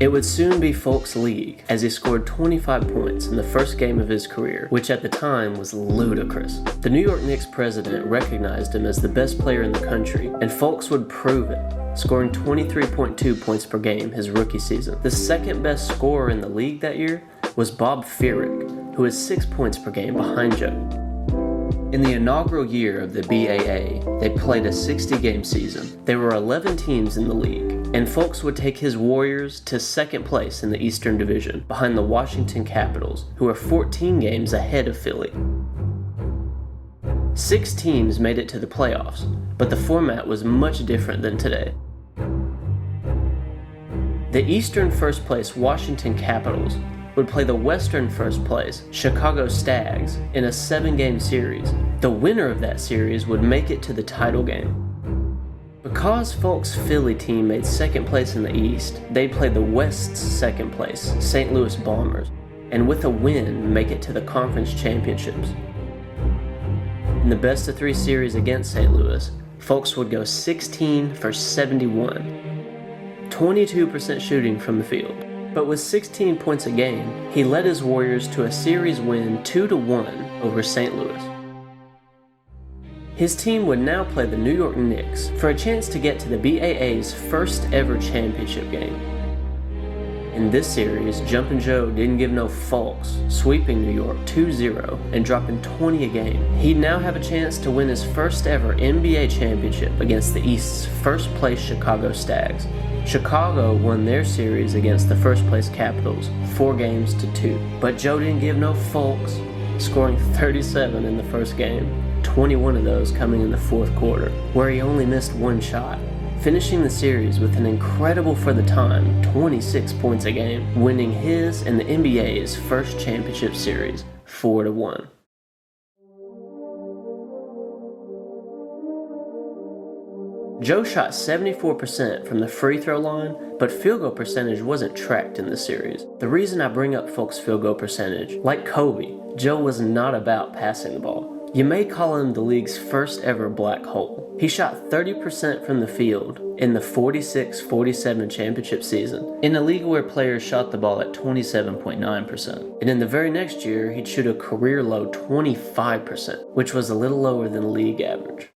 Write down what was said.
It would soon be Fulks' league, as he scored 25 points in the first game of his career, which at the time was ludicrous. The New York Knicks president recognized him as the best player in the country, and Fulks would prove it, scoring 23.2 points per game his rookie season. The second best scorer in the league that year was Bob Furyk, who was 6 points per game behind Joe. In the inaugural year of the BAA, they played a 60-game season. There were 11 teams in the league, and Fulks would take his Warriors to second place in the Eastern Division, behind the Washington Capitals, who are 14 games ahead of Philly. 6 teams made it to the playoffs, but the format was much different than today. The Eastern first place Washington Capitals would play the Western first place Chicago Stags in a 7-game series. The winner of that series would make it to the title game. Because Fulks' Philly team made second place in the East, they'd play the West's second place St. Louis Bombers, and with a win make it to the conference championships. In the best of 3 series against St. Louis, Fulks would go 16 for 71, 22% shooting from the field. But with 16 points a game, he led his Warriors to a series win 2-1 over St. Louis. His team would now play the New York Knicks for a chance to get to the BAA's first ever championship game. In this series, Jumpin Joe didn't give no fucks, sweeping New York 2-0 and dropping 20 a game. He'd now have a chance to win his first ever NBA championship against the East's first place Chicago Stags. Chicago won their series against the first place Capitals 4-2, but Joe didn't give no fucks, scoring 37 in the first game, 21 of those coming in the fourth quarter, where he only missed 1 shot, finishing the series with an incredible for the time 26 points a game, winning his and the NBA's first championship series 4-1. Joe shot 74% from the free throw line, but field goal percentage wasn't tracked in the series. The reason I bring up Fulks' field goal percentage, like Kobe, Joe was not about passing the ball. You may call him the league's first ever black hole. He shot 30% from the field in the 46-47 championship season, in a league where players shot the ball at 27.9%. And in the very next year, he'd shoot a career low 25%, which was a little lower than the league average.